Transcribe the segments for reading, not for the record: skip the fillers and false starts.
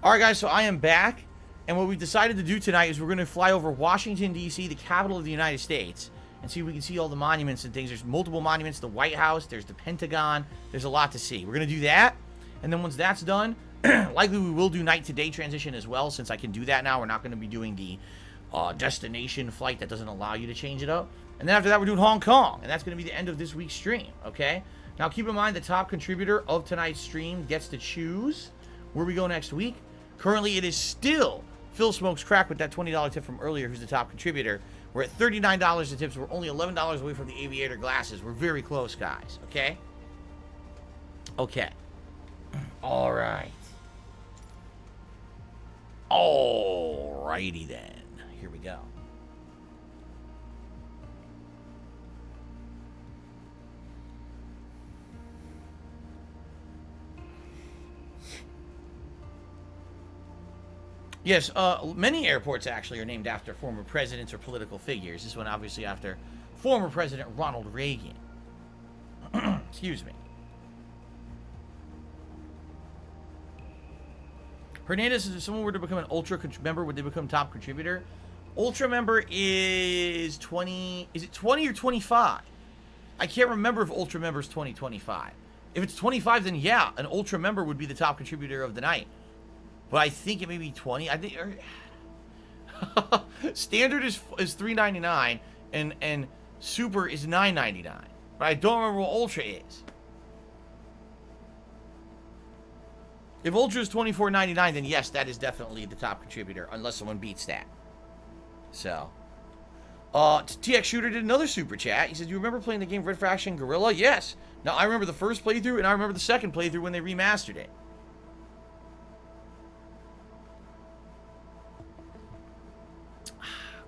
All right, guys, so I am back, and what we've decided to do tonight is we're going to fly over Washington, D.C., the capital of the United States, and see if we can see all the monuments and things. There's multiple monuments, the White House, there's the Pentagon, there's a lot to see. We're going to do that, and then once that's done, likely we will do night-to-day transition as well, since I can do that now. We're not going to be doing the destination flight that doesn't allow you to change it up. And then after that, we're doing Hong Kong, and that's going to be the end of this week's stream, okay? Now, keep in mind, the top contributor of tonight's stream gets to choose where we go next week. Currently, it is still Phil Smokes Crack with that $20 tip from earlier, who's the top contributor. We're at $39 in tips. We're only $11 away from the aviator glasses. We're very close, guys, okay? Okay. All right. All righty then. Here we go. Yes, many airports actually are named after former presidents or political figures. This one obviously after former President Ronald Reagan. Excuse me. Hernandez, if someone were to become an Ultra member, would they become top contributor? Ultra member is 20... Is it 20 or 25? I can't remember if Ultra member is 20, 25. If it's 25, then yeah, an Ultra member would be the top contributor of the night. But I think it may be 20. I think standard is $3.99 and super is $9.99. But I don't remember what ultra is. If ultra is $24.99, then yes, that is definitely the top contributor, unless someone beats that. So, TX Shooter did another super chat. He said, "You remember playing the game Red Faction Guerrilla?" Yes. Now I remember the first playthrough, and I remember the second playthrough when they remastered it.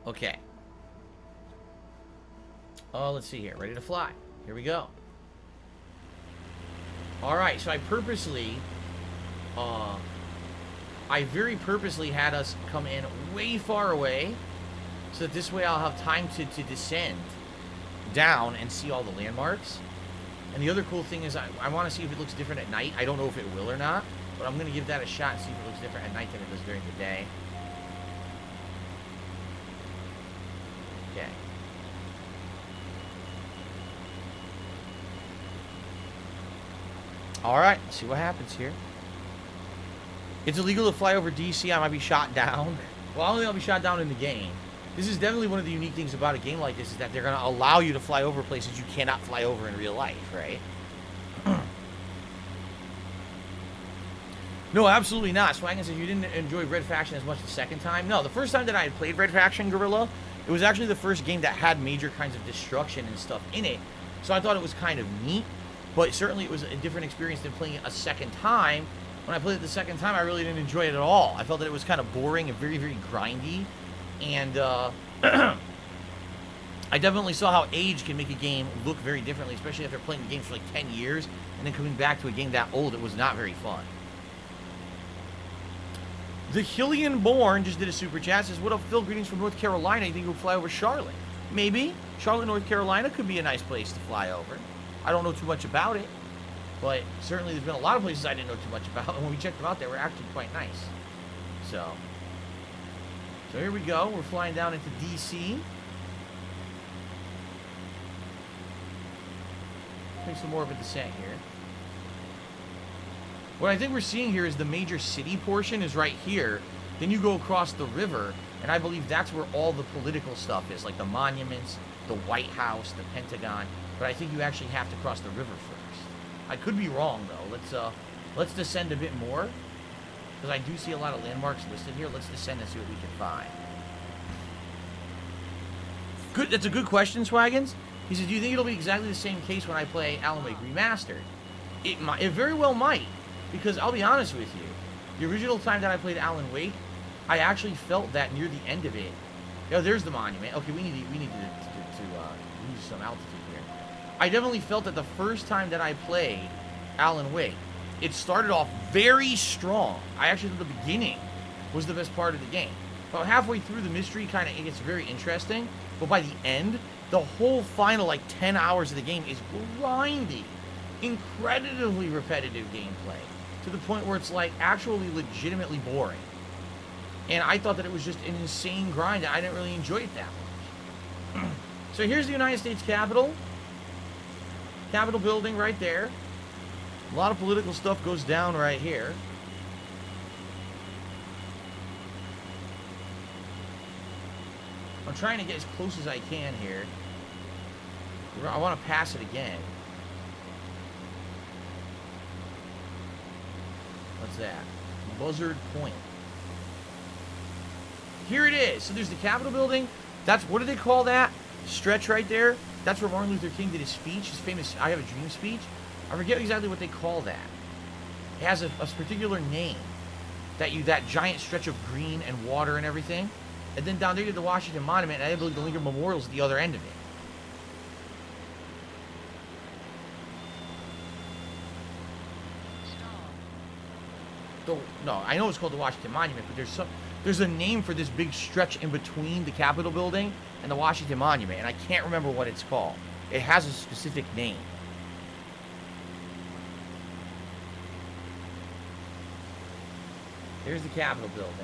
Okay. Let's see here. Ready to fly. Here we go. Alright, so I very purposely had us come in way far away, so that this way I'll have time to descend down and see all the landmarks. And the other cool thing is I want to see if it looks different at night. I don't know if it will or not, but I'm going to give that a shot and see if it looks different at night than it does during the day. Okay. Alright, let's see what happens here. It's illegal to fly over DC. I might be shot down. Well, I don't think I'll be shot down in the game. This is definitely one of the unique things about a game like this, is that they're going to allow you to fly over places you cannot fly over in real life, right? No, absolutely not. Swaggin says you didn't enjoy Red Faction as much the second time. No, the first time that I had played Red Faction Guerrilla, it was actually the first game that had major kinds of destruction and stuff in it. So I thought it was kind of neat, but certainly it was a different experience than playing it a second time. When I played it the second time, I really didn't enjoy it at all. I felt that it was kind of boring and very, very grindy. And I definitely saw how age can make a game look very differently, especially after playing the game for like 10 years and then coming back to a game that old. It was not very fun. The Hillian Born just did a super chat. Says, "What up, Phil? Greetings from North Carolina. You think you'll fly over Charlotte?" Maybe. Charlotte, North Carolina could be a nice place to fly over. I don't know too much about it, but certainly there's been a lot of places I didn't know too much about, and when we checked them out, they were actually quite nice. So here we go. We're flying down into DC. Take some more of a descent here. What I think we're seeing here is the major city portion is right here. Then you go across the river, and I believe that's where all the political stuff is, like the monuments, the White House, the Pentagon. But I think you actually have to cross the river first. I could be wrong, though. Let's descend a bit more, because I do see a lot of landmarks listed here. Let's descend and see what we can find. Good. That's a good question, Swaggins. He says, "Do you think it'll be exactly the same case when I play Alan Wake Remastered?" It very well might. Because I'll be honest with you, the original time that I played Alan Wake, I actually felt that near the end of it. Oh, there's the monument. Okay, we need some altitude here. I definitely felt that the first time that I played Alan Wake, it started off very strong. I actually thought the beginning was the best part of the game. About halfway through, the mystery kind of gets very interesting, but by the end, the whole final like 10 hours of the game is grindy, incredibly repetitive gameplay. to the point where it's like actually legitimately boring. And I thought that it was just an insane grind. I didn't really enjoy it that much. So here's the United States Capitol. Capitol building right there. A lot of political stuff goes down right here. I'm trying to get as close as I can here. I want to pass it again. What's that? Buzzard Point. Here it is. So there's the Capitol building. That's, what do they call that stretch right there? That's where Martin Luther King did his speech, his famous I Have a Dream speech. I forget exactly what they call that. It has a particular name. That giant stretch of green and water and everything. And then down there you have the Washington Monument, and I believe the Lincoln Memorial's at the other end of it. No, I know it's called the Washington Monument, but there's a name for this big stretch in between the Capitol building and the Washington Monument, and I can't remember what it's called. It has a specific name. Here's the Capitol building.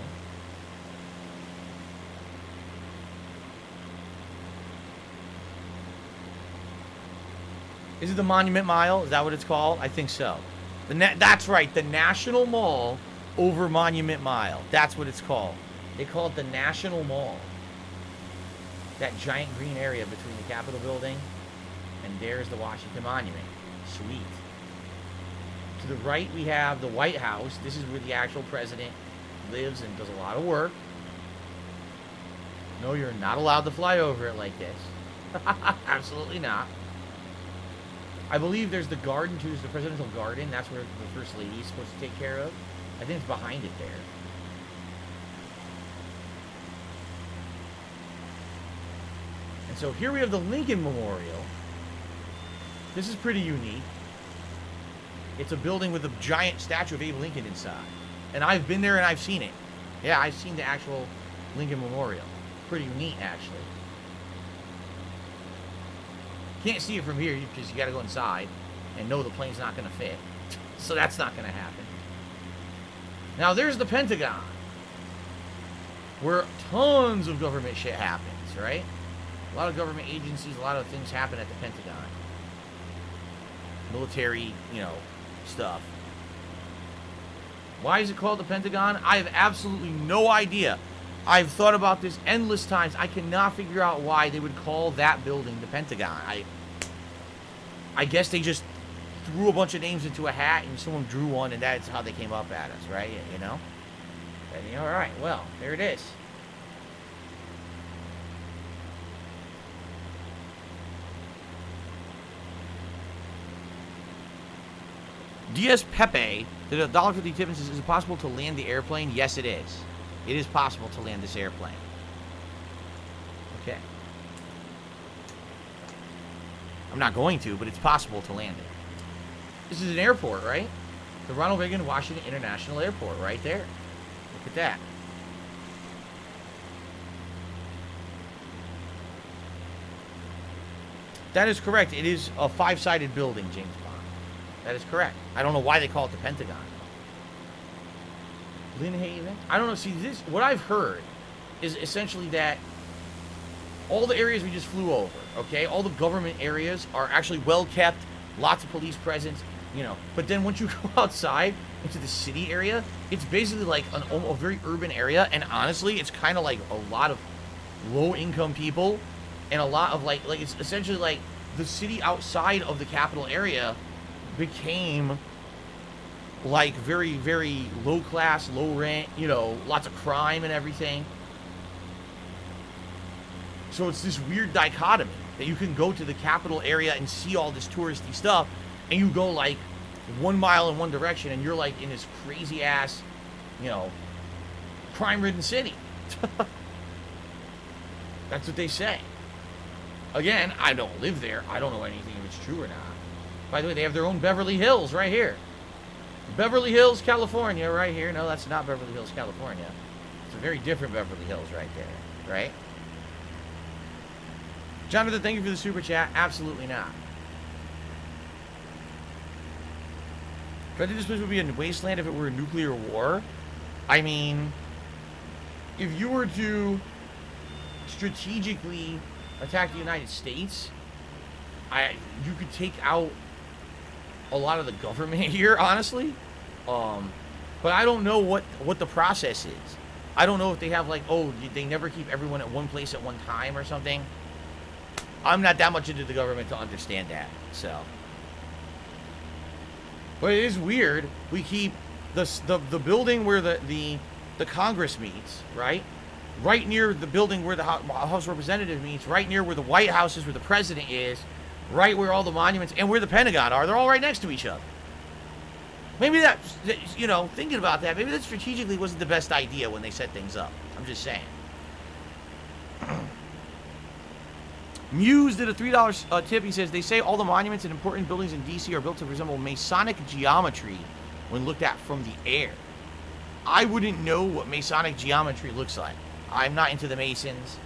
Is it the Monument Mile? Is that what it's called? I think so. That's right, the National Mall over Monument Mile. That's what it's called. They call it the National Mall. That giant green area between the Capitol building and there's the Washington Monument. Sweet. To the right, we have the White House. This is where the actual president lives and does a lot of work. No, you're not allowed to fly over it like this. Absolutely not. I believe there's the garden, too. There's the presidential garden. That's where the First Lady is supposed to take care of. I think it's behind it there. And so here we have the Lincoln Memorial. This is pretty unique. It's a building with a giant statue of Abe Lincoln inside. And I've been there and I've seen it. Yeah, I've seen the actual Lincoln Memorial. Pretty neat, actually. Can't see it from here because you got to go inside and know the plane's not going to fit. So that's not going to happen. Now there's the Pentagon, where tons of government shit happens, right? A lot of government agencies, a lot of things happen at the Pentagon. Military, stuff. Why is it called the Pentagon? I have absolutely no idea. I've thought about this endless times. I cannot figure out why they would call that building the Pentagon. I guess they just threw a bunch of names into a hat and someone drew one and that's how they came up at us, right? All right, well, there it is. DSPGaming, the $1.50 tip says, is it possible to land the airplane? Yes, it is. It is possible to land this airplane. Okay. I'm not going to, but it's possible to land it. This is an airport, right? The Ronald Reagan Washington International Airport, right there. Look at that. That is correct. It is a 5-sided building, James Bond. That is correct. I don't know why they call it the Pentagon. Lynn Haven? I don't know. See, what I've heard is essentially that all the areas we just flew over, okay, all the government areas are actually well kept, lots of police presence, But then once you go outside into the city area, it's basically like a very urban area. And honestly, it's kind of like a lot of low-income people and a lot of like it's essentially like the city outside of the capital area became like very, very low class, low rent, lots of crime and everything. So it's this weird dichotomy that you can go to the capital area and see all this touristy stuff, and you go like 1 mile in one direction and you're like in this crazy ass, crime-ridden city. That's what they say. Again, I don't live there. I don't know anything if it's true or not. By the way, they have their own Beverly Hills right here. Beverly Hills, California, right here. No, that's not Beverly Hills, California. It's a very different Beverly Hills right there, right? Jonathan, thank you for the super chat. Absolutely not. I think this place would be a wasteland if it were a nuclear war. I mean, if you were to strategically attack the United States, you could take out a lot of the government here, honestly. But I don't know what the process is. I don't know if they have, like, oh, they never keep everyone at one place at one time or something. I'm not that much into the government to understand that, so. But it is weird. We keep the building where the Congress meets, right? Right near the building where the House of Representatives meets, right near where the White House is, where the president is, right where all the monuments and where the Pentagon are. They're all right next to each other. Maybe that, you know, thinking about that, maybe that strategically wasn't the best idea when they set things up. I'm just saying. Muse did a $3 tip. He says, they say all the monuments and important buildings in D.C. are built to resemble Masonic geometry when looked at from the air. I wouldn't know what Masonic geometry looks like. I'm not into the Masons,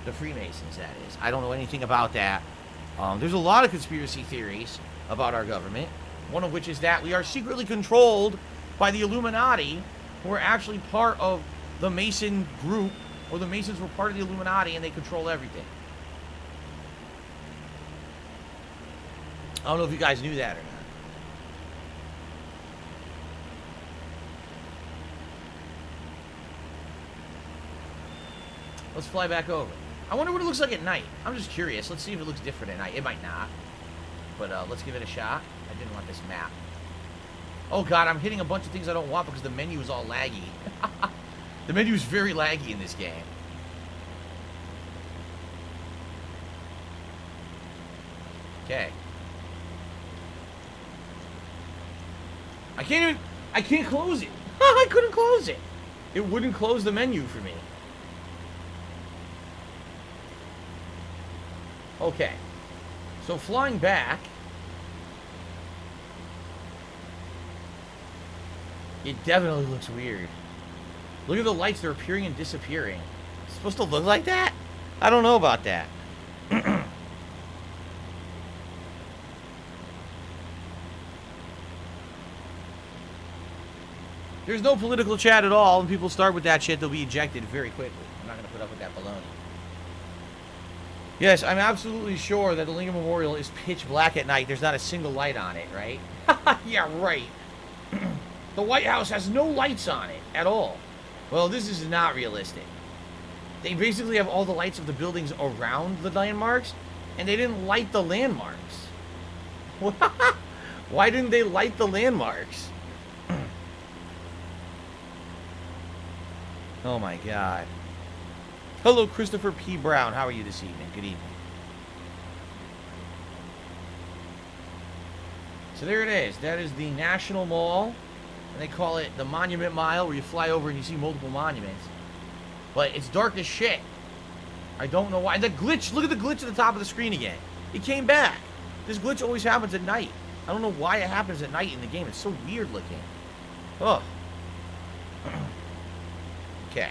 the Freemasons, that is. I don't know anything about that. There's a lot of conspiracy theories about our government. One of which is that we are secretly controlled by the Illuminati, who are actually part of the Mason group, or the Masons were part of the Illuminati, and they control everything. I don't know if you guys knew that or not. Let's fly back over. I wonder what it looks like at night. I'm just curious. Let's see if it looks different at night. It might not. But let's give it a shot. I didn't want this map. Oh god, I'm hitting a bunch of things I don't want because the menu is all laggy. The menu is very laggy in this game. Okay. I can't close it. I couldn't close it. It wouldn't close the menu for me. Okay. So flying back, it definitely looks weird. Look at the lights, they're appearing and disappearing. It's supposed to look like that? I don't know about that. There's no political chat at all. When people start with that shit, they'll be ejected very quickly. I'm not going to put up with that baloney. Yes, I'm absolutely sure that the Lincoln Memorial is pitch black at night. There's not a single light on it, right? Yeah, right. The White House has no lights on it at all. Well, this is not realistic. They basically have all the lights of the buildings around the landmarks, and they didn't light the landmarks. Why didn't they light the landmarks? Oh my god. Hello, Christopher P. Brown. How are you this evening? Good evening. So there it is. That is the National Mall. And they call it the Monument Mile, where you fly over and you see multiple monuments. But it's dark as shit. I don't know why. The glitch. Look at the glitch at the top of the screen again. It came back. This glitch always happens at night. I don't know why it happens at night in the game. It's so weird looking. Ugh. Okay.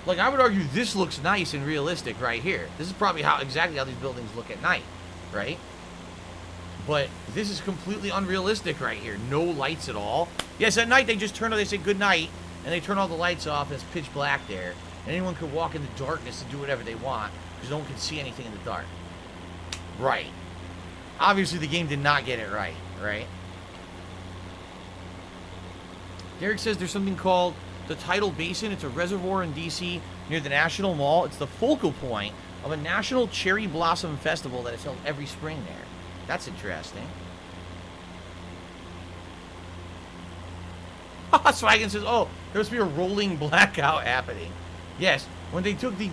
Like, I would argue this looks nice and realistic right here. This is probably exactly how these buildings look at night, right? But this is completely unrealistic right here. No lights at all. Yes, at night they just turn on, they say good night, and they turn all the lights off, and it's pitch black there. And anyone could walk in the darkness and do whatever they want, because no one can see anything in the dark. Right. Obviously, the game did not get it right, right? Derek says there's something called the Tidal Basin. It's a reservoir in D.C. near the National Mall. It's the focal point of a national cherry blossom festival that is held every spring there. That's interesting. Swaggin says, oh, there must be a rolling blackout happening. Yes, when they took the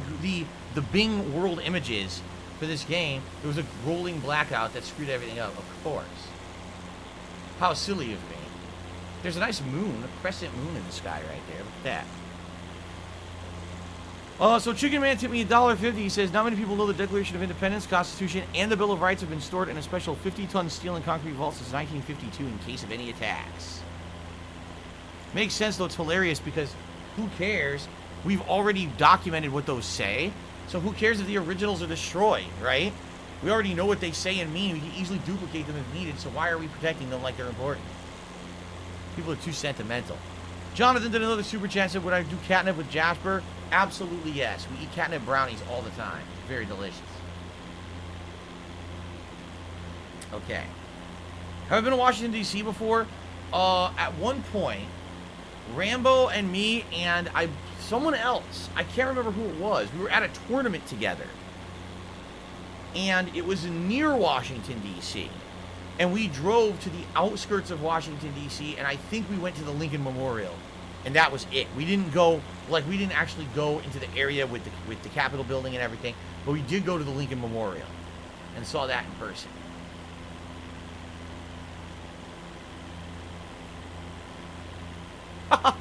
Bing World images for this game, there was a rolling blackout that screwed everything up, of course. How silly of me. There's a nice moon, a crescent moon in the sky right there. Look at that. So Chicken Man tipped me $1.50. He says, not many people know the Declaration of Independence, Constitution, and the Bill of Rights have been stored in a special 50-ton steel and concrete vault since 1952 in case of any attacks. Makes sense, though it's hilarious because who cares we've already documented what those say. So who cares if the originals are destroyed, right? We already know what they say and mean. We can easily duplicate them if needed, so why are we protecting them like they're important? People are too sentimental. Jonathan did another super chat, said, would I do catnip with Jasper? Absolutely yes. We eat catnip brownies all the time. It's very delicious. Okay. Have I been to Washington, D.C. before? At one point, Rambo and me and someone else, I can't remember who it was, we were at a tournament together. And it was near Washington, D.C. And we drove to the outskirts of Washington, D.C., and I think we went to the Lincoln Memorial. And that was it. We didn't go, like, we didn't actually go into the area with the Capitol building and everything, but we did go to the Lincoln Memorial and saw that in person.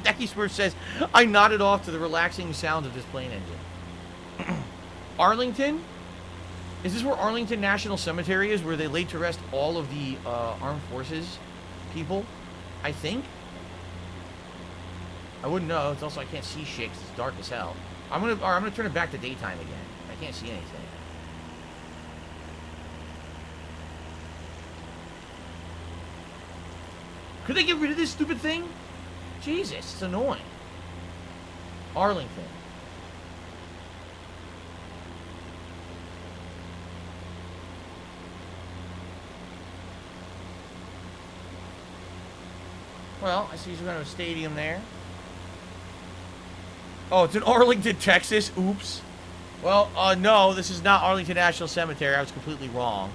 Decky Spurs says, I nodded off to the relaxing sounds of this plane engine. Arlington? Is this where Arlington National Cemetery is, where they laid to rest all of the armed forces people? I think. I wouldn't know. It's also, I can't see shit because it's dark as hell. I'm gonna turn it back to daytime again. I can't see anything. Could they get rid of this stupid thing? Jesus, it's annoying. Arlington. Well, I see you're going to a stadium there. Oh, it's in Arlington, Texas. Oops. Well, no, this is not Arlington National Cemetery. I was completely wrong.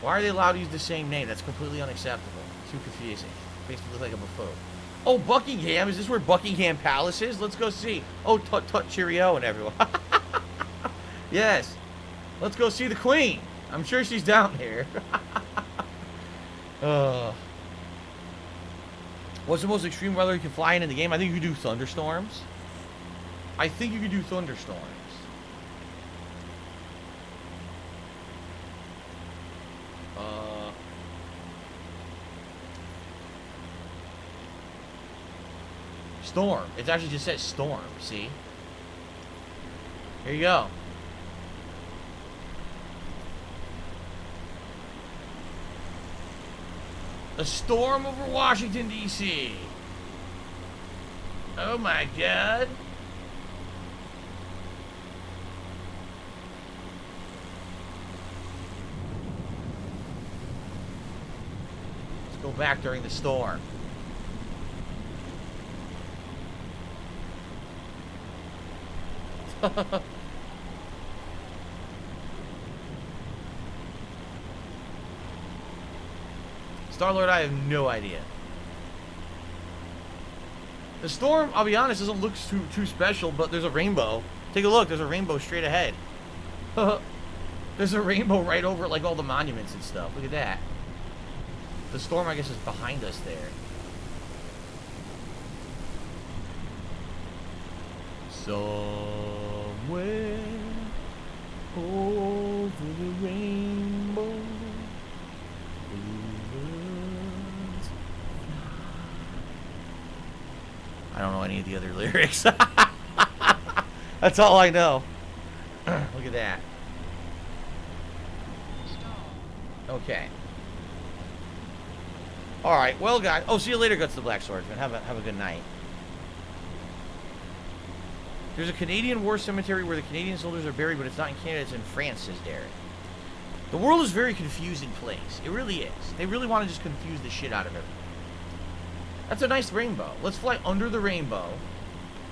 Why are they allowed to use the same name? That's completely unacceptable. Too confusing. Makes me look like a buffoon. Oh, Buckingham. Is this where Buckingham Palace is? Let's go see. Oh, tut tut cheerio and everyone. Yes. Let's go see the Queen. I'm sure she's down here. What's the most extreme weather you can fly in the game? I think you can do thunderstorms. I think you can do thunderstorms. Storm. It actually just says storm, see? Here you go. A storm over Washington, D.C. Oh my God. Let's go back during the storm. Star-Lord, I have no idea. The storm, I'll be honest, doesn't look too special, but there's a rainbow. Take a look, there's a rainbow straight ahead. There's a rainbow right over like all the monuments and stuff. Look at that. The storm, I guess, is behind us there. Somewhere over the rainbow. I don't know any of the other lyrics. That's all I know. Look at that. Okay. All right. Well, guys. Oh, see you later, Guts the Black Swordsman. Have a good night. There's a Canadian war cemetery where the Canadian soldiers are buried, but it's not in Canada, it's in France, says Derek. The world is a very confusing place. It really is. They really want to just confuse the shit out of everything. That's a nice rainbow. Let's fly under the rainbow,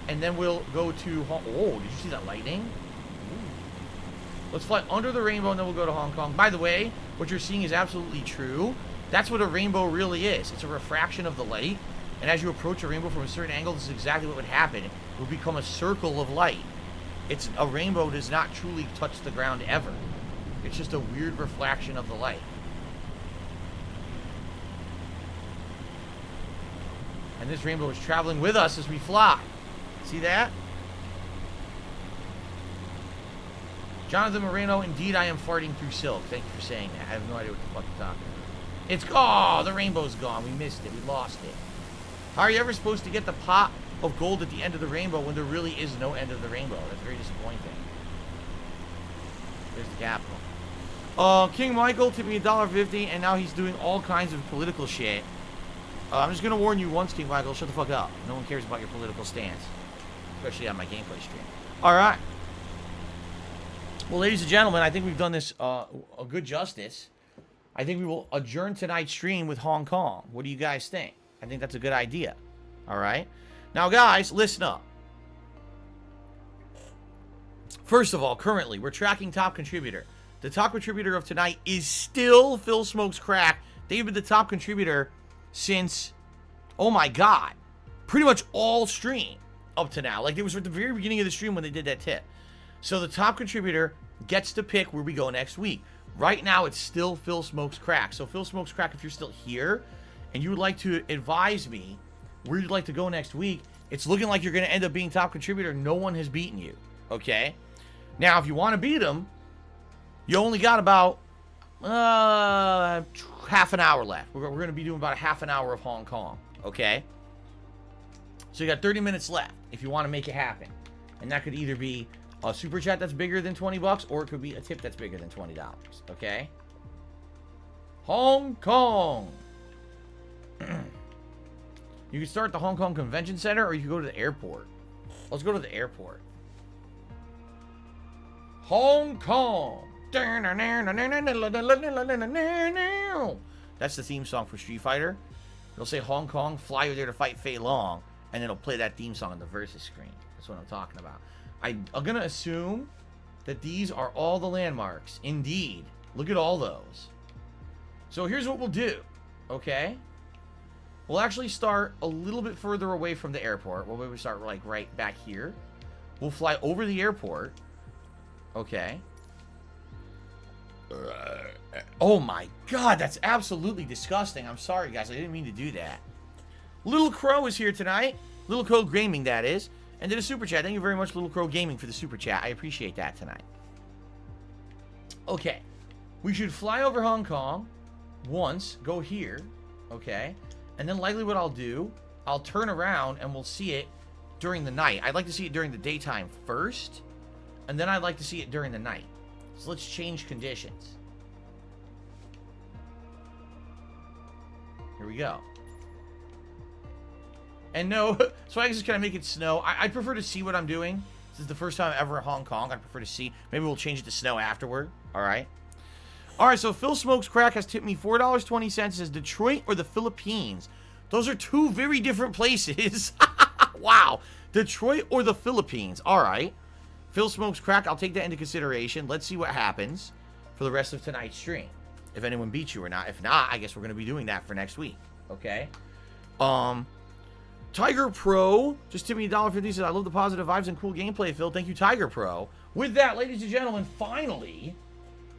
and then we'll go to... Oh, did you see that lightning? Ooh. Let's fly under the rainbow, and then we'll go to Hong Kong. By the way, what you're seeing is absolutely true. That's what a rainbow really is. It's a refraction of the light. And as you approach a rainbow from a certain angle, this is exactly what would happen. It would become a circle of light. A rainbow does not truly touch the ground ever. It's just a weird reflection of the light. And this rainbow is traveling with us as we fly. See that? Jonathan Moreno, indeed I am farting through silk. Thank you for saying that. I have no idea what the fuck you're talking about. It's gone. Oh, the rainbow's gone. We missed it. We lost it. How are you ever supposed to get the pop of gold at the end of the rainbow when there really is no end of the rainbow. That's very disappointing. There's the capital. King Michael tipped me $1.50, and now he's doing all kinds of political shit. I'm just gonna warn you once, King Michael, shut the fuck up. No one cares about your political stance, especially on my gameplay stream. All right. Well, ladies and gentlemen, I think we've done this a good justice. I think we will adjourn tonight's stream with Hong Kong. What do you guys think? I think that's a good idea. All right. Now, guys, listen up. First of all, currently, we're tracking top contributor. The top contributor of tonight is still Phil Smokes Crack. They've been the top contributor since, oh my God, pretty much all stream up to now. Like, it was at the very beginning of the stream when they did that tip. So the top contributor gets to pick where we go next week. Right now, it's still Phil Smokes Crack. So Phil Smokes Crack, if you're still here and you would like to advise me where you'd like to go next week, it's looking like you're going to end up being top contributor. No one has beaten you, okay? Now, if you want to beat them, you only got about half an hour left. We're going to be doing about a half an hour of Hong Kong, okay? So you got 30 minutes left if you want to make it happen. And that could either be a super chat that's bigger than 20 bucks, or it could be a tip that's bigger than $20, okay? Hong Kong. You can start at the Hong Kong Convention Center, or you can go to the airport. Let's go to the airport. Hong Kong. That's the theme song for Street Fighter. It'll say Hong Kong, fly over there to fight Fei Long, and it'll play that theme song on the versus screen. That's what I'm talking about. I'm going to assume that these are all the landmarks. Indeed. Look at all those. So here's what we'll do, okay? We'll actually start a little bit further away from the airport. We'll maybe start like right back here. We'll fly over the airport. Okay. Oh my God, that's absolutely disgusting. I'm sorry, guys. I didn't mean to do that. Little Crow is here tonight. Little Crow Gaming, that is. And did a super chat. Thank you very much, Little Crow Gaming, for the super chat. I appreciate that tonight. Okay. We should fly over Hong Kong once, go here, okay? And then likely what I'll do, I'll turn around and we'll see it during the night. I'd like to see it during the daytime first, and then I'd like to see it during the night. So let's change conditions. Here we go. And no, so I guess can I make it snow? I prefer to see what I'm doing. This is the first time ever in Hong Kong. I prefer to see. Maybe we'll change it to snow afterward. All right. All right, so Phil Smokes Crack has tipped me $4.20. Says Detroit or the Philippines. Those are two very different places. Wow. Detroit or the Philippines. All right. Phil Smokes Crack, I'll take that into consideration. Let's see what happens for the rest of tonight's stream. If anyone beats you or not. If not, I guess we're going to be doing that for next week. Okay. Tiger Pro just tipped me $1.50. Says, I love the positive vibes and cool gameplay, Phil. Thank you, Tiger Pro. With that, ladies and gentlemen, finally,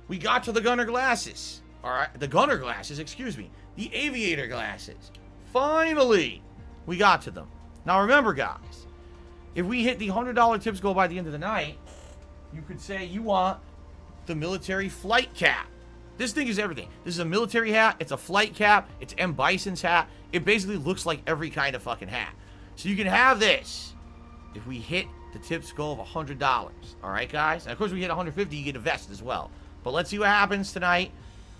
we got to the gunner glasses. All right, the gunner glasses, excuse me. The aviator glasses. Finally, we got to them. Now, remember, guys, if we hit the $100 tips goal by the end of the night, you could say you want the military flight cap. This thing is everything. This is a military hat. It's a flight cap. It's M. Bison's hat. It basically looks like every kind of fucking hat. So you can have this if we hit the tips goal of $100. All right, guys? And of course, we hit 150, you get a vest as well. But let's see what happens tonight.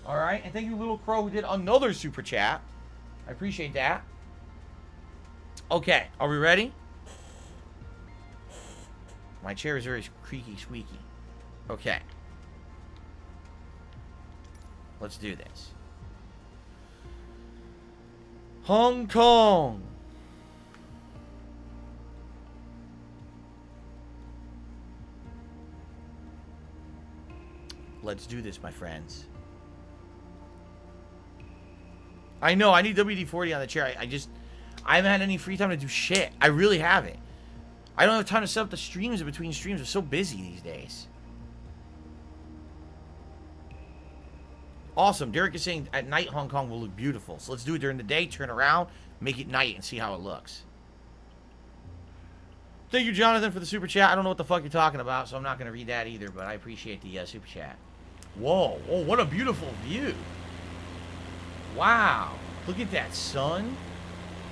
All right? And thank you, Little Crow, who did another super chat. I appreciate that. Okay. Are we ready? My chair is very creaky, squeaky. Okay. Let's do this. Hong Kong. Let's do this, my friends. I know, I need WD-40 on the chair. I haven't had any free time to do shit. I really haven't. I don't have time to set up the streams in between streams. I'm so busy these days. Awesome. Derek is saying at night Hong Kong will look beautiful. So let's do it during the day, turn around, make it night, and see how it looks. Thank you, Jonathan, for the super chat. I don't know what the fuck you're talking about, so I'm not going to read that either, but I appreciate the super chat. Whoa. Whoa, what a beautiful view. Wow. Look at that sun.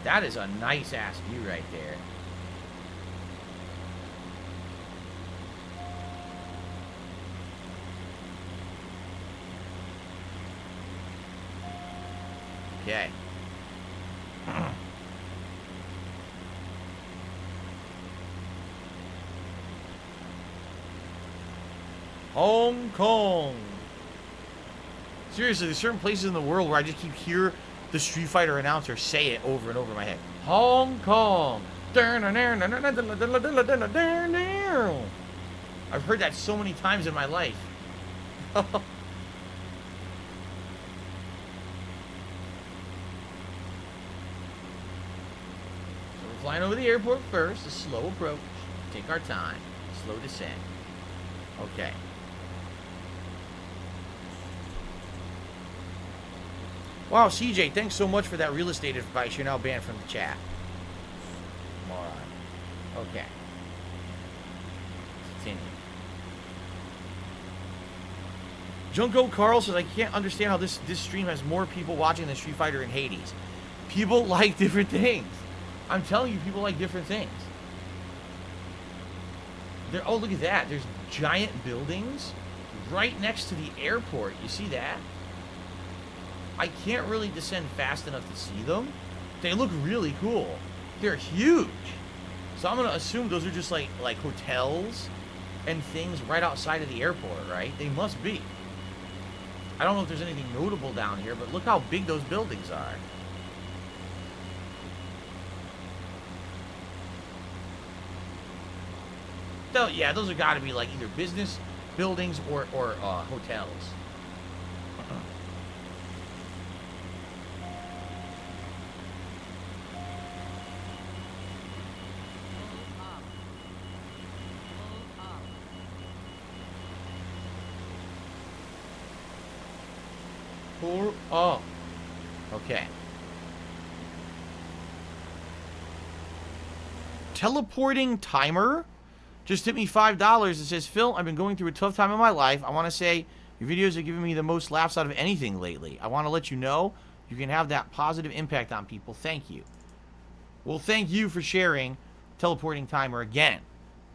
That is a nice-ass view right there. Okay. Hong Kong. Seriously, there's certain places in the world where I just keep hear the Street Fighter announcer say it over and over in my head. Hong Kong. I've heard that so many times in my life. So we're flying over the airport first. A slow approach. Take our time. Slow descent. Okay. Wow, CJ, thanks so much for that real estate advice. You're now banned from the chat. Moron. Okay. Continue. Junko Carl says, I can't understand how this stream has more people watching than Street Fighter and Hades. People like different things. I'm telling you, people like different things. Oh, look at that. There's giant buildings right next to the airport. You see that? I can't really descend fast enough to see them. They look really cool. They're huge. So I'm going to assume those are just like hotels and things right outside of the airport, right? They must be. I don't know if there's anything notable down here, but look how big those buildings are. Yeah, those have got to be like either business buildings or hotels. Pull up. Okay. Teleporting timer just hit me $5. It says, Phil, I've been going through a tough time in my life. I want to say your videos are giving me the most laughs out of anything lately. I want to let you know you can have that positive impact on people. Thank you. Well, thank you for sharing teleporting timer again.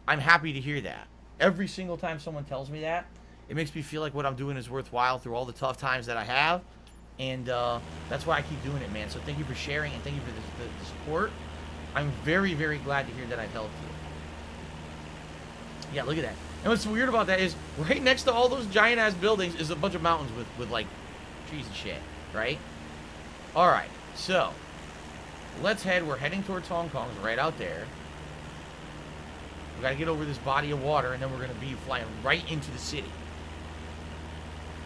I'm happy to hear that. Every single time someone tells me that, it makes me feel like what I'm doing is worthwhile through all the tough times that I have. And that's why I keep doing it, man. So thank you for sharing and thank you for the support. I'm very, very glad to hear that I've helped you. Yeah, look at that. And what's weird about that is right next to all those giant-ass buildings is a bunch of mountains with like, trees and shit, right? All right, so let's head. We're heading towards Hong Kong. It's right out there. We got to get over this body of water, and then we're going to be flying right into the city.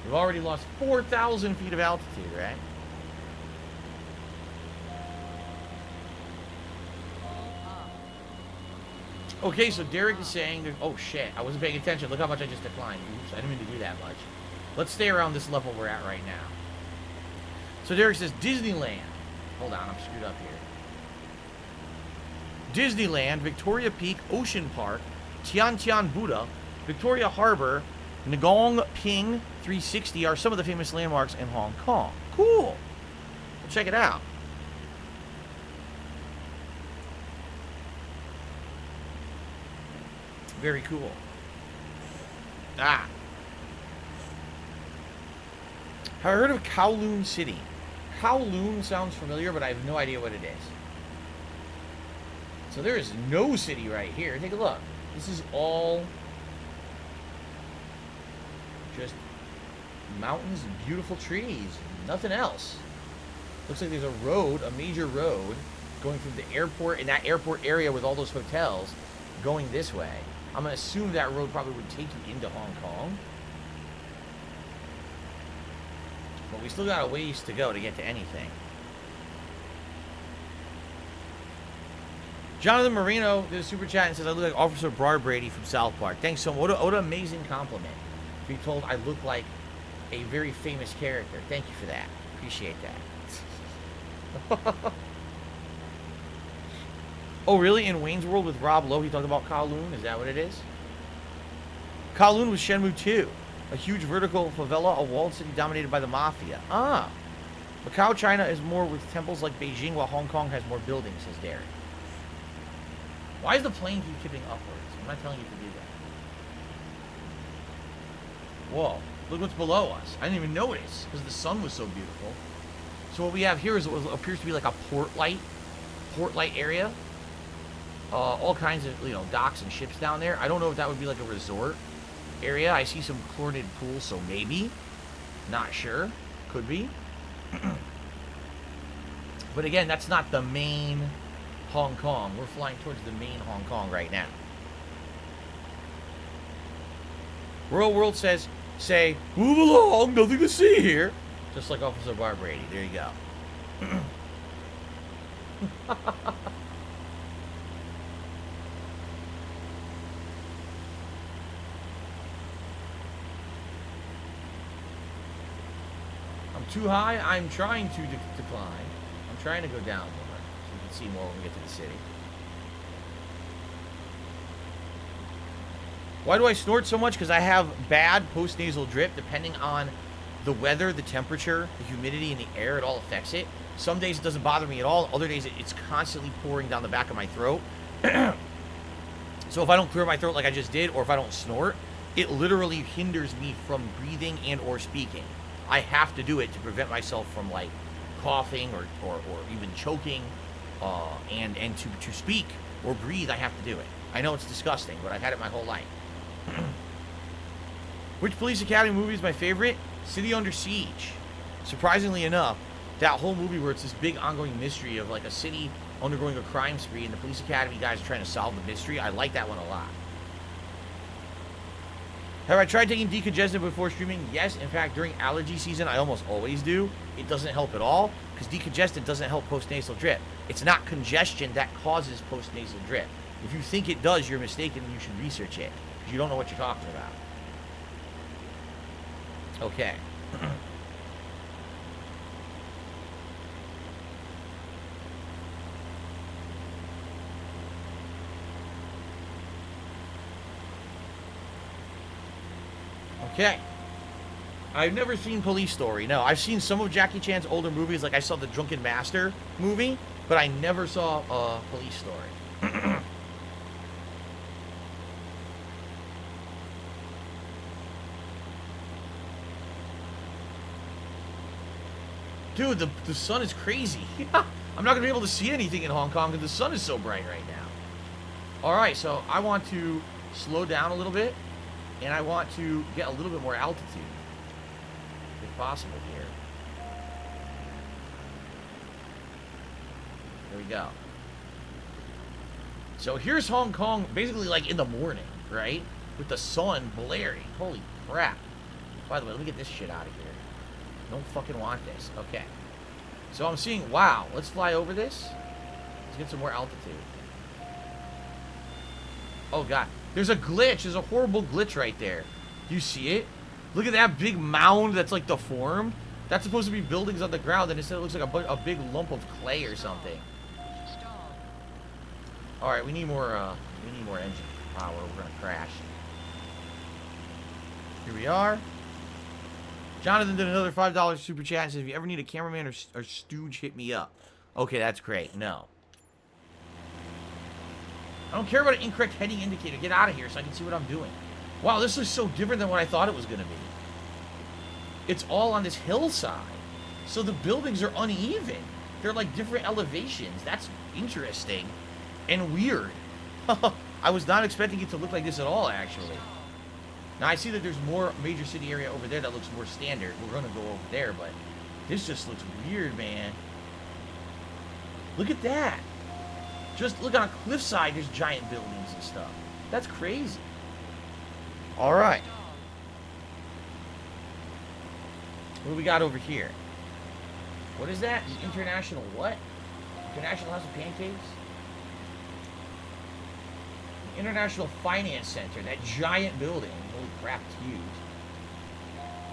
We've already lost 4,000 feet of altitude, right? Okay, so Derek is saying, oh shit, I wasn't paying attention. Look how much I just declined. Oops, I didn't mean to do that much. Let's stay around this level we're at right now. So Derek says, Disneyland. Hold on, I'm screwed up here. Disneyland, Victoria Peak, Ocean Park, Tian Tian Buddha, Victoria Harbor, Ngong Ping 360 are some of the famous landmarks in Hong Kong. Cool. Well, check it out. Very cool. Ah. Have I heard of Kowloon City? Kowloon sounds familiar, but I have no idea what it is. So there is no city right here. Take a look. This is all just mountains and beautiful trees. Nothing else. Looks like there's a road, a major road, going through the airport, in that airport area with all those hotels, going this way. I'm going to assume that road probably would take you into Hong Kong. But we still got a ways to go to get to anything. Jonathan Marino did a super chat and says, I look like Officer Brady from South Park. Thanks so much. What an amazing compliment. To be told I look like a very famous character. Thank you for that. Appreciate that. Oh, really? In Wayne's World with Rob Lowe, he talked about Kowloon? Is that what it is? Kowloon was Shenmue 2. A huge vertical favela, a walled city dominated by the mafia. Ah. Macau, China is more with temples like Beijing, while Hong Kong has more buildings, says Derek. Why is the plane keep tipping upwards? I'm not telling you to do that. Whoa. Look what's below us. I didn't even notice because the sun was so beautiful. So what we have here is what appears to be like a port light area. All kinds of, you know, docks and ships down there. I don't know if that would be like a resort area. I see some chlorinated pools, so maybe. Not sure. Could be. But again, that's not the main Hong Kong. We're flying towards the main Hong Kong right now. Royal World says, say, move along, nothing to see here. Just like Officer Bar Brady. There you go. I'm too high. I'm trying to decline. I'm trying to go down more so you can see more when we get to the city. Why do I snort so much? Because I have bad post-nasal drip depending on the weather, the temperature, the humidity in the air. It all affects it. Some days it doesn't bother me at all. Other days it's constantly pouring down the back of my throat. So if I don't clear my throat like I just did, or if I don't snort, it literally hinders me from breathing and or speaking. I have to do it to prevent myself from like coughing or even choking, and to speak or breathe. I have to do it. I know it's disgusting, but I've had it my whole life. Which Police Academy movie is my favorite? City Under Siege. Surprisingly enough, that whole movie where it's this big ongoing mystery of like a city undergoing a crime spree and the Police Academy guys are trying to solve the mystery. I like that one a lot. Have I tried taking decongestant before streaming? Yes. In fact, during allergy season, I almost always do. It doesn't help at all because decongestant doesn't help post-nasal drip. It's not congestion that causes post-nasal drip. If you think it does, you're mistaken and you should research it because you don't know what you're talking about. Okay. Okay. I've never seen Police Story. No, I've seen some of Jackie Chan's older movies. Like I saw the Drunken Master movie, but I never saw Police Story. Dude, the sun is crazy. I'm not going to be able to see anything in Hong Kong because the sun is so bright right now. Alright, so I want to slow down a little bit. And I want to get a little bit more altitude, if possible here. There we go. So here's Hong Kong, basically like in the morning, right? With the sun blaring. Holy crap. By the way, let me get this shit out of here. Don't fucking want this. Okay. So I'm seeing, wow, let's fly over this. Let's get some more altitude. Oh, God. There's a glitch. There's a horrible glitch right there. Do you see it? Look at that big mound that's like deformed. That's supposed to be buildings on the ground, and instead it looks like a big lump of clay or something. All right, we need more engine power. We're gonna crash. Here we are. Jonathan did another $5 super chat and says, if you ever need a cameraman or stooge, hit me up. Okay, that's great. No. I don't care about an incorrect heading indicator. Get out of here so I can see what I'm doing. Wow, this is so different than what I thought it was going to be. It's all on this hillside. So the buildings are uneven. They're like different elevations. That's interesting and weird. I was not expecting it to look like this at all, actually. Now, I see that there's more major city area over there that looks more standard. We're going to go over there, but this just looks weird, man. Look at that. Just look on a cliffside, there's giant buildings and stuff. That's crazy. All right. What do we got over here? What is that? The International what? International House of Pancakes? The International Finance Center. That giant building. Holy crap, it's huge.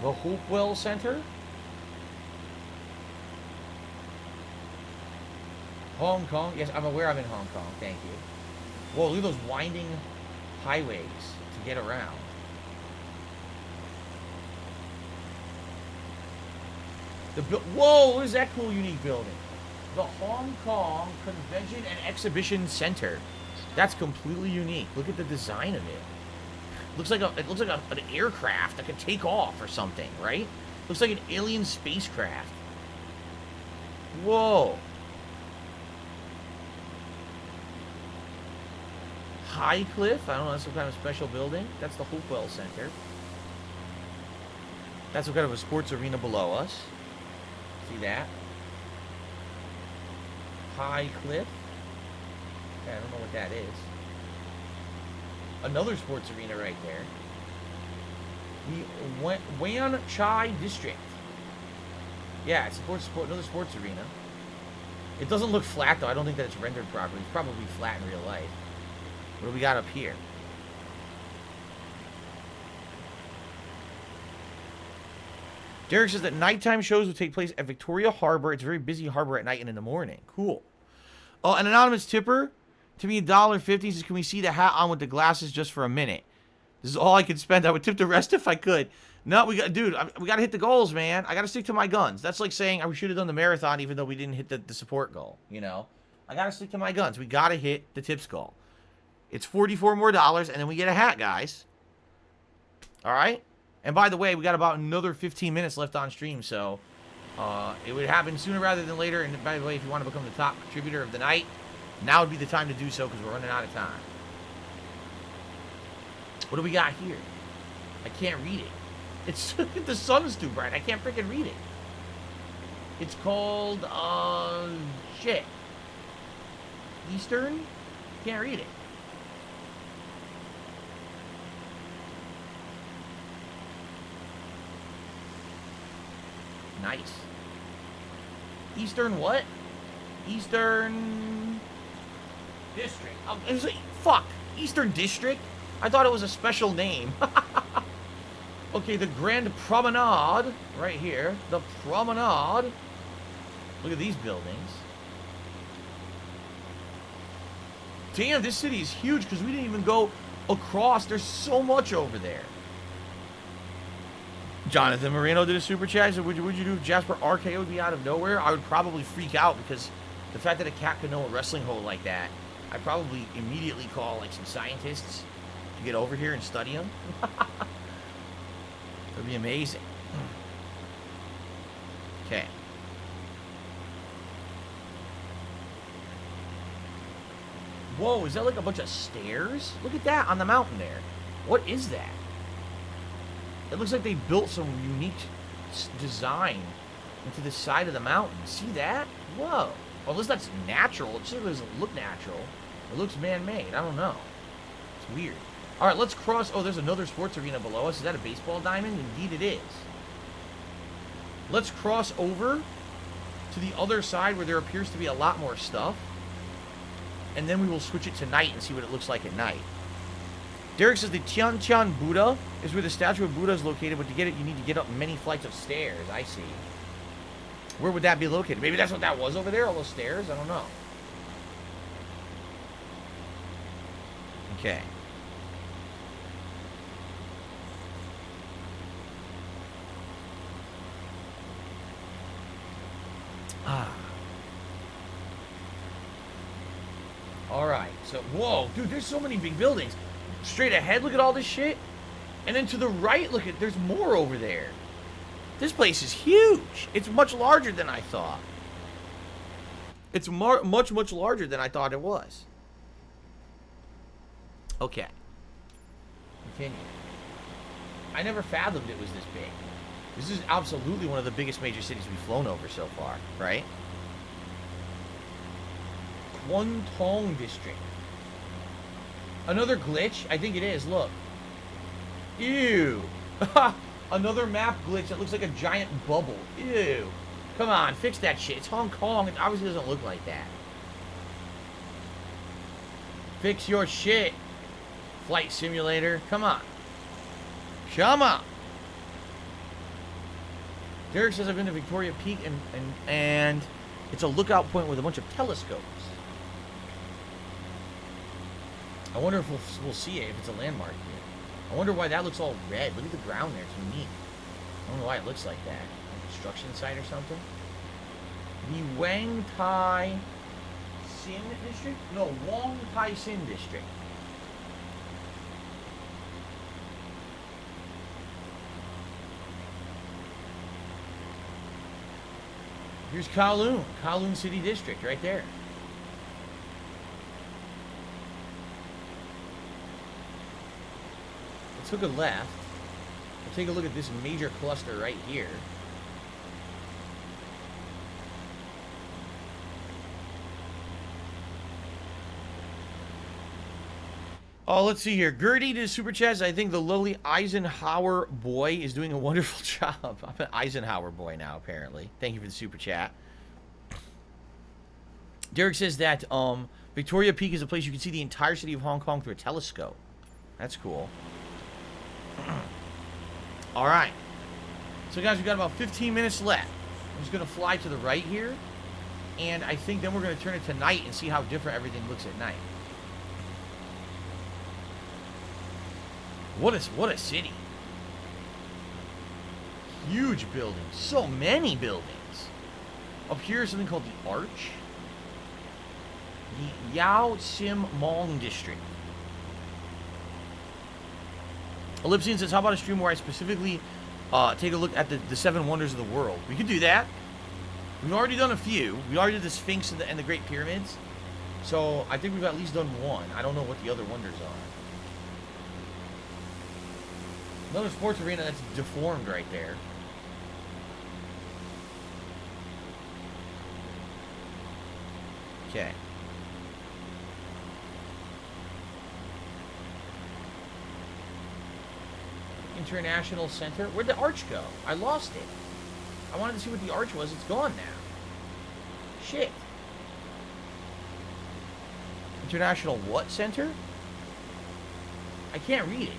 The Hopewell Center? Hong Kong? Yes, I'm aware I'm in Hong Kong. Thank you. Whoa, look at those winding highways to get around. Whoa, what is that cool, unique building? The Hong Kong Convention and Exhibition Center. That's completely unique. Look at the design of it. It looks like an aircraft that could take off or something, right? Looks like an alien spacecraft. Whoa. High Cliff. I don't know. That's some kind of special building. That's the Hopewell Center. That's some kind of a sports arena below us. See that? High Cliff. Okay, I don't know what that is. Another sports arena right there. The Wan Chai District. Yeah, it's another sports arena. It doesn't look flat, though. I don't think that it's rendered properly. It's probably flat in real life. What do we got up here? Derek says that nighttime shows will take place at Victoria Harbor. It's a very busy harbor at night and in the morning. Cool. Oh, an anonymous tipper to me $1.50 says, can we see the hat on with the glasses just for a minute? This is all I could spend. I would tip the rest if I could. No, we got to hit the goals, man. I got to stick to my guns. That's like saying I should have done the marathon even though we didn't hit the support goal, you know? I got to stick to my guns. We got to hit the tips goal. It's $44 more, and then we get a hat, guys. All right? And by the way, we got about another 15 minutes left on stream, so it would happen sooner rather than later. And by the way, if you want to become the top contributor of the night, now would be the time to do so because we're running out of time. What do we got here? I can't read it. It's the sun's too bright. I can't freaking read it. It's called shit. Eastern? Can't read it. Nice. Eastern what? Eastern District. Fuck. Eastern District? I thought it was a special name. Okay, the Grand Promenade. Right here. The Promenade. Look at these buildings. Damn, this city is huge because we didn't even go across. There's so much over there. Jonathan Moreno did a super chat. So would you do if Jasper RKO would be out of nowhere? I would probably freak out because the fact that a cat could know a wrestling hole like that, I'd probably immediately call like some scientists to get over here and study him. That'd be amazing. Okay. Whoa, is that like a bunch of stairs? Look at that on the mountain there. What is that? It looks like they built some unique design into the side of the mountain. See that? Whoa. Well, unless that's natural. It certainly doesn't look natural. It looks man-made. I don't know. It's weird. All right, let's cross. Oh, there's another sports arena below us. Is that a baseball diamond? Indeed it is. Let's cross over to the other side where there appears to be a lot more stuff. And then we will switch it to night and see what it looks like at night. Derek says the Tian Tian Buddha is where the statue of Buddha is located, but to get it, you need to get up many flights of stairs. I see. Where would that be located? Maybe that's what that was over there, all those stairs? I don't know. Okay. Alright, so, whoa, dude, there's so many big buildings. Straight ahead, look at all this shit. And then to the right, look at, there's more over there. This place is huge. It's much larger than I thought. It's much, much larger than I thought it was. Okay. Continue. I never fathomed it was this big. This is absolutely one of the biggest major cities we've flown over so far, right? Kowloon District. Another glitch? I think it is, look. Ew. Another map glitch that looks like a giant bubble. Ew. Come on, fix that shit. It's Hong Kong. It obviously doesn't look like that. Fix your shit. Flight simulator. Come on. Come on. Derek says I've been to Victoria Peak and it's a lookout point with a bunch of telescopes. I wonder if we'll see it, if it's a landmark here. I wonder why that looks all red. Look at the ground there. It's unique. I don't know why it looks like that. A construction site or something? The Wang Tai Sin District? No, Wong Tai Sin District. Here's Kowloon. Kowloon City District right there. Let's look at left. We'll take a look at this major cluster right here. Oh, let's see here. Gertie to Super Chats. I think the lovely Eisenhower boy is doing a wonderful job. I'm an Eisenhower boy now, apparently. Thank you for the Super Chat. Derek says that Victoria Peak is a place you can see the entire city of Hong Kong through a telescope. That's cool. All right. So, guys, we've got about 15 minutes left. I'm just going to fly to the right here. And I think then we're going to turn it to night and see how different everything looks at night. What a city. Huge buildings. So many buildings. Up here is something called the Arch. The Yao Sim Mong District. Ellipsian says, how about a stream where I specifically take a look at the 7 wonders of the world? We could do that. We've already done a few. We already did the Sphinx and the Great Pyramids. So I think we've at least done one. I don't know what the other wonders are. Another sports arena that's deformed right there. Okay. International Center. Where'd the arch go? I lost it. I wanted to see what the arch was. It's gone now. Shit. International what center? I can't read it.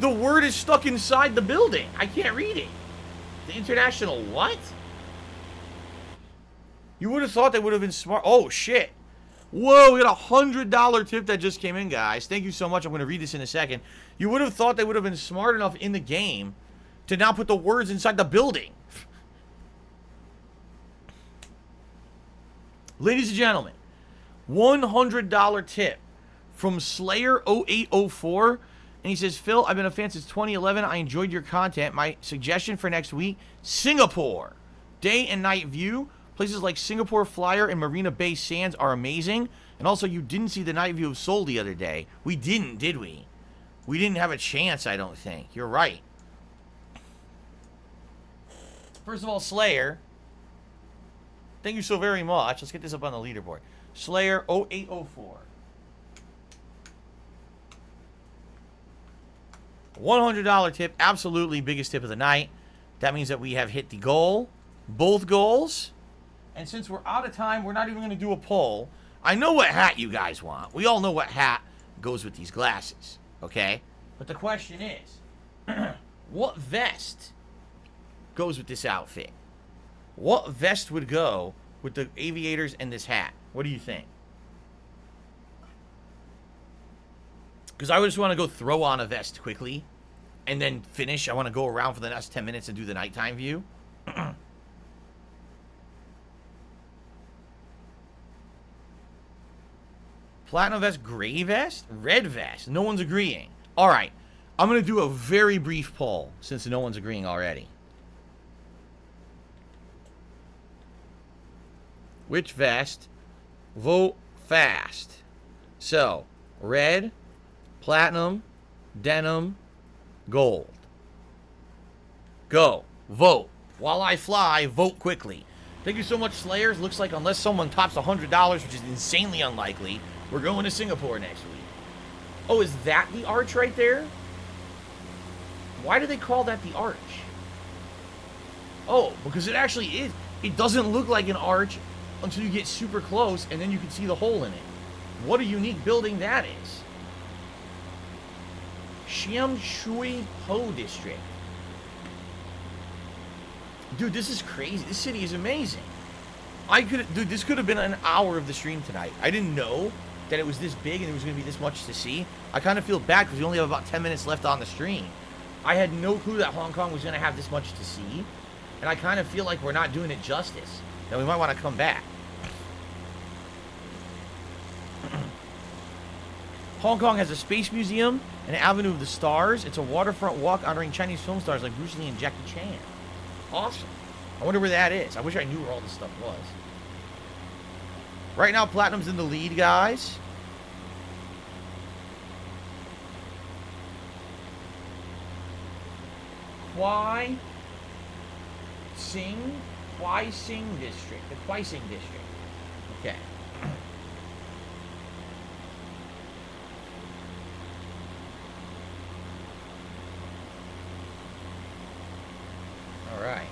The word is stuck inside the building. I can't read it. The international what? You would have thought they would have been smart. Oh, shit. Whoa, we got a $100 tip that just came in, guys. Thank you so much. I'm going to read this in a second. You would have thought they would have been smart enough in the game to now put the words inside the building. Ladies and gentlemen, $100 tip from Slayer0804. And he says, Phil, I've been a fan since 2011. I enjoyed your content. My suggestion for next week, Singapore. Day and night view. Places like Singapore Flyer and Marina Bay Sands are amazing. And also, you didn't see the night view of Seoul the other day. We didn't, did we? We didn't have a chance, I don't think. You're right. First of all, Slayer, thank you so very much. Let's get this up on the leaderboard. Slayer0804. $100 tip, absolutely biggest tip of the night. That means that we have hit the goal, both goals. And since we're out of time, we're not even going to do a poll. I know what hat you guys want. We all know what hat goes with these glasses, okay? But the question is, what vest goes with this outfit? What vest would go with the aviators and this hat? What do you think? Because I just want to go throw on a vest quickly and then finish. I want to go around for the next 10 minutes and do the nighttime view. Platinum vest, gray vest, red vest. No one's agreeing. All right. I'm going to do a very brief poll since no one's agreeing already. Which vest? Vote fast. So, red, platinum, denim, gold. Go. Vote. While I fly, vote quickly. Thank you so much, Slayers. Looks like unless someone tops $100, which is insanely unlikely, we're going to Singapore next week. Oh, is that the arch right there? Why do they call that the arch? Oh, because it actually is. It doesn't look like an arch until you get super close, and then you can see the hole in it. What a unique building that is. Sham Shui Po District. Dude, this is crazy. This city is amazing. Dude, this could have been an hour of the stream tonight. I didn't know that it was this big and there was going to be this much to see. I kind of feel bad because we only have about 10 minutes left on the stream. I had no clue that Hong Kong was going to have this much to see. And I kind of feel like we're not doing it justice. That we might want to come back. Hong Kong has a space museum, an Avenue of the Stars. It's a waterfront walk honoring Chinese film stars like Bruce Lee and Jackie Chan. Awesome. I wonder where that is. I wish I knew where all this stuff was. Right now, Platinum's in the lead, guys. Kwai Sing District. The Kwai Sing District. Okay. All right.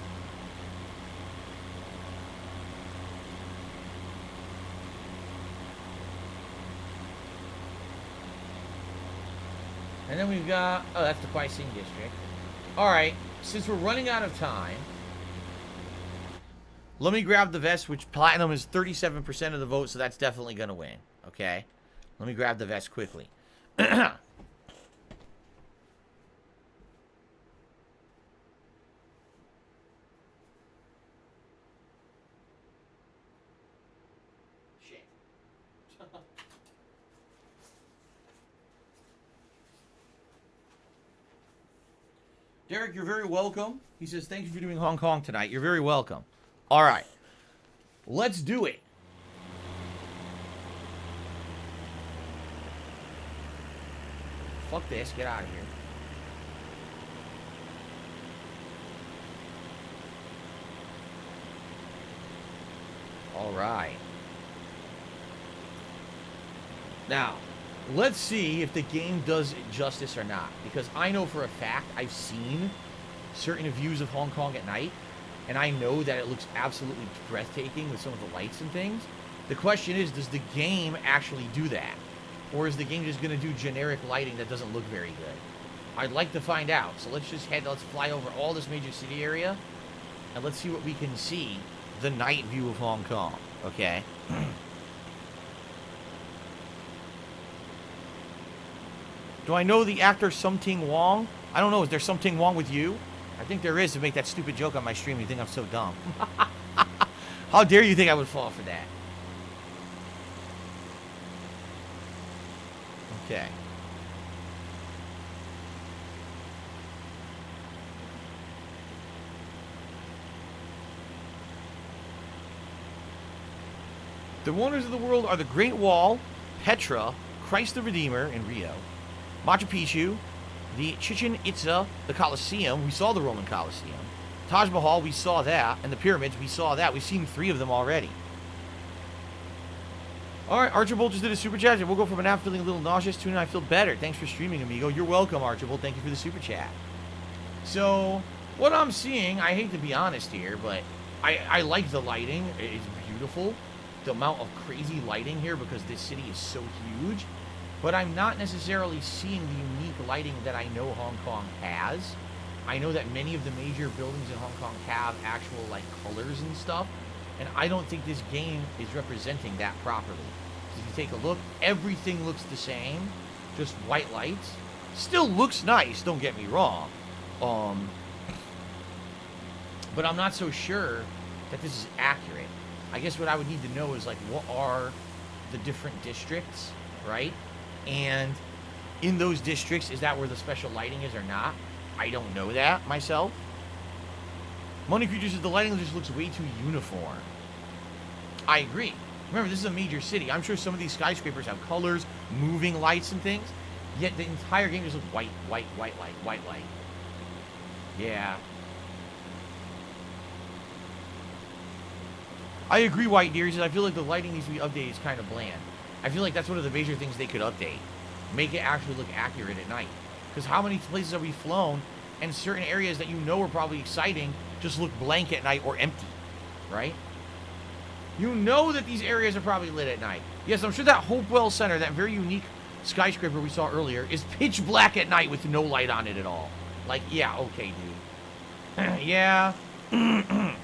And then we've got, oh, that's the Kwai Sing District. All right, since we're running out of time, let me grab the vest, which Platinum is 37% of the vote, so that's definitely going to win, okay? Let me grab the vest quickly. Derek, you're very welcome. He says, thank you for doing Hong Kong tonight. You're very welcome. All right. Let's do it. Fuck this. Get out of here. All right. Now, let's see if the game does it justice or not. Because I know for a fact I've seen certain views of Hong Kong at night. And I know that it looks absolutely breathtaking with some of the lights and things. The question is, does the game actually do that? Or is the game just going to do generic lighting that doesn't look very good? I'd like to find out. So let's fly over all this major city area. And let's see what we can see. The night view of Hong Kong. Okay? Do I know the actor Something Wong? I don't know. Is there something wrong with you? I think there is, to make that stupid joke on my stream. You think I'm so dumb. How dare you think I would fall for that? Okay. The wonders of the world are the Great Wall, Petra, Christ the Redeemer in Rio, Machu Picchu, the Chichen Itza, the Colosseum. We saw the Roman Colosseum. Taj Mahal, we saw that. And the pyramids, we saw that. We've seen 3 of them already. Alright, Archibald just did a super chat. We'll go from an app feeling a little nauseous to I feel better. Thanks for streaming, amigo. You're welcome, Archibald. Thank you for the super chat. So, what I'm seeing, I hate to be honest here, but I like the lighting. It's beautiful. The amount of crazy lighting here, because this city is so huge. But I'm not necessarily seeing the unique lighting that I know Hong Kong has. I know that many of the major buildings in Hong Kong have actual, like, colors and stuff. And I don't think this game is representing that properly. If you take a look, everything looks the same. Just white lights. Still looks nice, don't get me wrong. But I'm not so sure that this is accurate. I guess what I would need to know is, like, what are the different districts, right? And in those districts, is that where the special lighting is or not? I don't know that myself. Money Creature says the lighting just looks way too uniform. I agree. Remember, this is a major city. I'm sure some of these skyscrapers have colors, moving lights and things. Yet the entire game just looks white light. Yeah. I agree, White Deer. He says, I feel like the lighting needs to be updated. It's kind of bland. I feel like that's one of the major things they could update. Make it actually look accurate at night. Because how many places have we flown, and certain areas that you know are probably exciting just look blank at night or empty, right? You know that these areas are probably lit at night. Yes, I'm sure that Hopewell Center, that very unique skyscraper we saw earlier, is pitch black at night with no light on it at all. Like, yeah, okay, dude. Yeah. I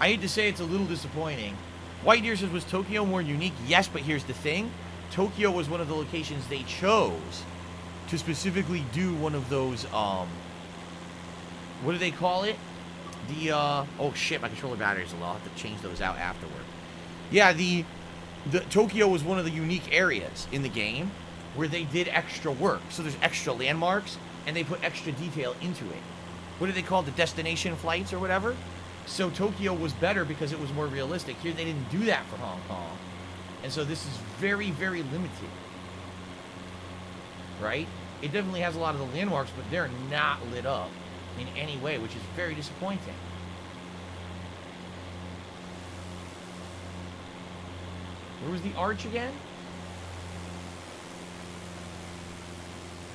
hate to say it's a little disappointing. White Deer says, was Tokyo more unique? Yes, but here's the thing. Tokyo was one of the locations they chose to specifically do one of those, what do they call it? The, oh shit, my controller batteries are low. I'll have to change those out afterward. Yeah, the Tokyo was one of the unique areas in the game where they did extra work. So there's extra landmarks, and they put extra detail into it. what do they call it, the destination flights or whatever. So Tokyo was better because it was more realistic. Here they didn't do that for Hong Kong. And so this is very, very limited. Right? It definitely has a lot of the landmarks, but they're not lit up in any way, which is very disappointing. Where was the arch again?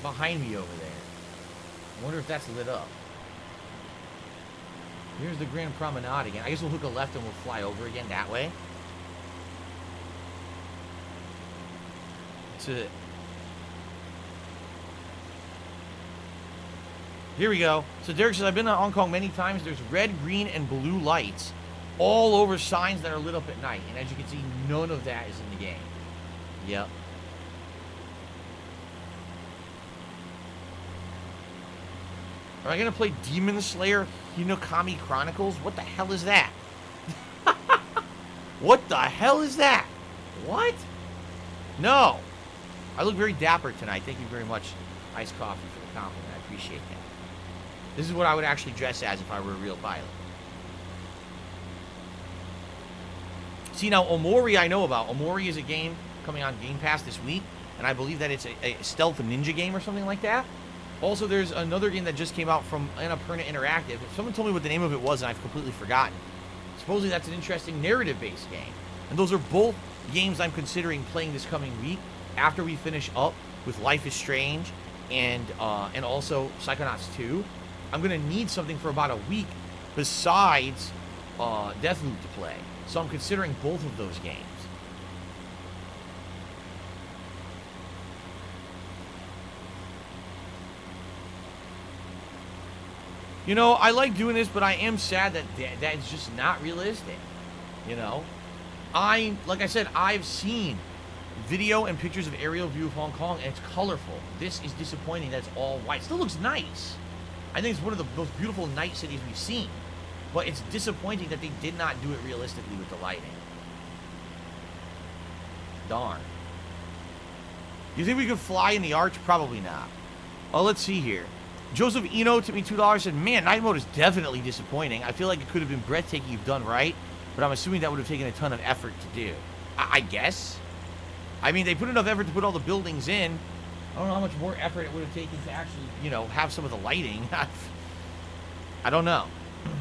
Behind me over there. I wonder if that's lit up. Here's the Grand Promenade again. I guess we'll hook a left and we'll fly over again that way. Here we go. So Derek says, I've been to Hong Kong many times. There's red, green, and blue lights all over signs that are lit up at night. And as you can see, none of that is in the game. Yep. Am I going to play Demon Slayer Hinokami Chronicles? What the hell is that? What the hell is that? What? No. I look very dapper tonight. Thank you very much, Iced Coffee, for the compliment. I appreciate that. This is what I would actually dress as if I were a real pilot. See, now, Omori I know about. Omori is a game coming on Game Pass this week, and I believe that it's a stealth ninja game or something like that. Also, there's another game that just came out from Annapurna Interactive. Someone told me what the name of it was, and I've completely forgotten. Supposedly, that's an interesting narrative-based game. And those are both games I'm considering playing this coming week after we finish up with Life is Strange and also Psychonauts 2. I'm going to need something for about a week besides Deathloop to play. So I'm considering both of those games. You know, I like doing this, but I am sad that that's just not realistic. You know? Like I said, I've seen video and pictures of aerial view of Hong Kong, and it's colorful. This is disappointing that it's all white. It still looks nice. I think it's one of the most beautiful night cities we've seen. But it's disappointing that they did not do it realistically with the lighting. Darn. You think we could fly in the arch? Probably not. Oh, let's see here. Joseph Eno took me $2, said, man, night mode is definitely disappointing. I feel like it could have been breathtaking if done right, but I'm assuming that would have taken a ton of effort to do. I guess. I mean, they put enough effort to put all the buildings in. I don't know how much more effort it would have taken to actually, you know, have some of the lighting. I don't know.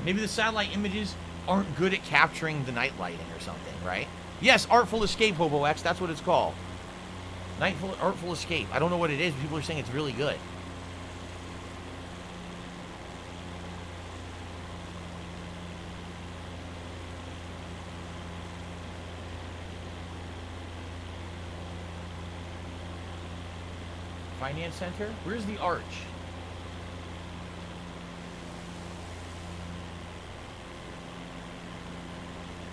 Maybe the satellite images aren't good at capturing the night lighting or something, right? Yes, Artful Escape, Hobo X, that's what it's called. Artful Escape. I don't know what it is, but people are saying it's really good. Finance Center? Where's the arch?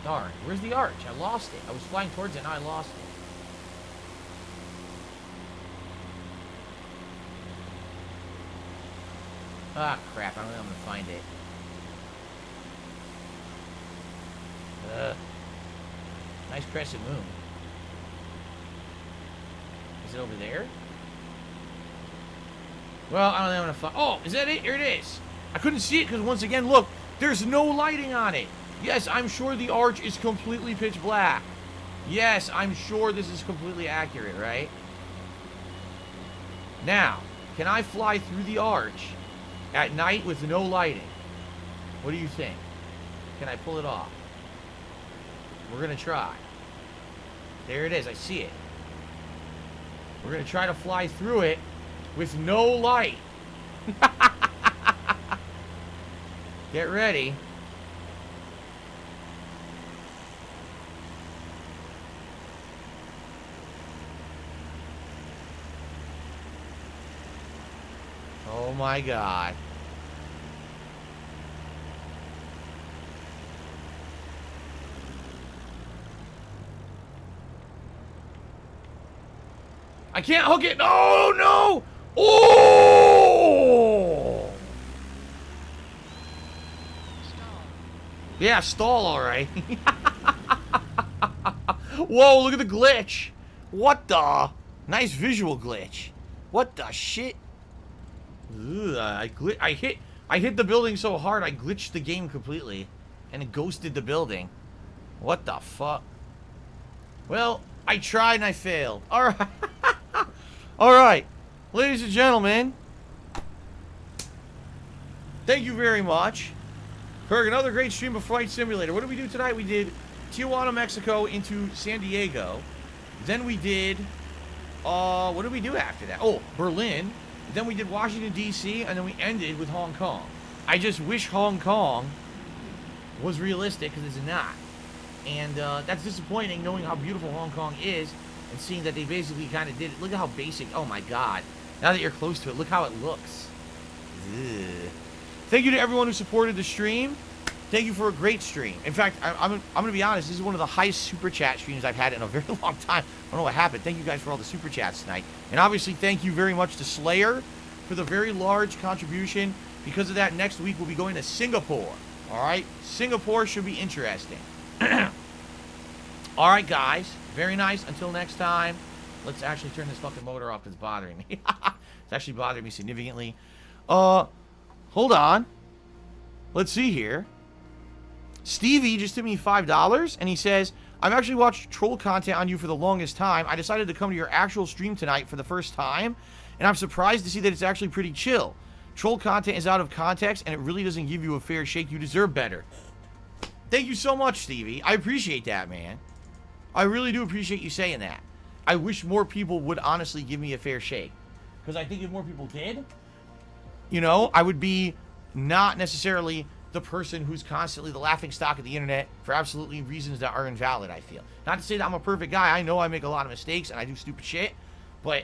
Darn, where's the arch? I lost it. I was flying towards it, now I lost it. Ah, crap, I don't know if I'm gonna find it. Nice crescent moon. Is it over there? Well, I don't know if I'm gonna find. Oh, is that it? Here it is. I couldn't see it because once again, look, there's no lighting on it. Yes, I'm sure the arch is completely pitch black. Yes, I'm sure this is completely accurate, right? Now, can I fly through the arch at night with no lighting? What do you think? Can I pull it off? We're gonna try. There it is, I see it. We're gonna try to fly through it with no light. Get ready. Oh my God. I can't hook it. Oh, no. Oh! Stall. Yeah, stall, all right. Whoa, look at the glitch. What the? Nice visual glitch. What the shit? Ugh, I I hit the building so hard, I glitched the game completely. And it ghosted the building. What the fuck? Well, I tried and I failed. Alright. Alright. Ladies and gentlemen. Thank you very much. Kirk, another great stream of Flight Simulator. What did we do tonight? We did Tijuana, Mexico into San Diego. Then we did... what did we do after that? Oh, Berlin. Then we did Washington, D.C. And then we ended with Hong Kong. I just wish Hong Kong was realistic, because it's not. And that's disappointing, knowing how beautiful Hong Kong is and seeing that they basically kind of did it. Look at how basic. Oh my god. Now that you're close to it, look how it looks. Ugh. Thank you to everyone who supported the stream. Thank you for a great stream. In fact, I'm going to be honest, this is one of the highest super chat streams I've had in a very long time. I don't know what happened. Thank you guys for all the super chats tonight. And obviously, thank you very much to Slayer for the very large contribution. Because of that, next week we'll be going to Singapore. Alright? Singapore should be interesting. Alright, guys. Very nice. Until next time. Let's actually turn this fucking motor off because it's bothering me. It's actually bothering me significantly. Hold on. Let's see here. Stevie just tipped me $5, and he says, I've actually watched troll content on you for the longest time. I decided to come to your actual stream tonight for the first time, and I'm surprised to see that it's actually pretty chill. Troll content is out of context, and it really doesn't give you a fair shake. You deserve better. Thank you so much, Stevie. I appreciate that, man. I really do appreciate you saying that. I wish more people would honestly give me a fair shake. Because I think if more people did, you know, I would be not necessarily the person who's constantly the laughingstock of the internet for absolutely reasons that are invalid, I feel. Not to say that I'm a perfect guy. I know I make a lot of mistakes and I do stupid shit. But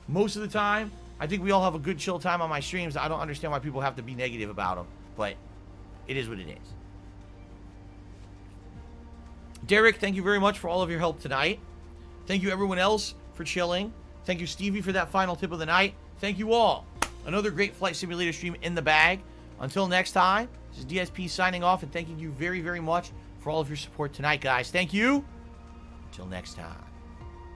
most of the time, I think we all have a good chill time on my streams. I don't understand why people have to be negative about them. But it is what it is. Derek, thank you very much for all of your help tonight. Thank you everyone else for chilling. Thank you Stevie for that final tip of the night. Thank you all. Another great Flight Simulator stream in the bag. Until next time, this is DSP signing off and thanking you very, very much for all of your support tonight, guys. Thank you. Until next time.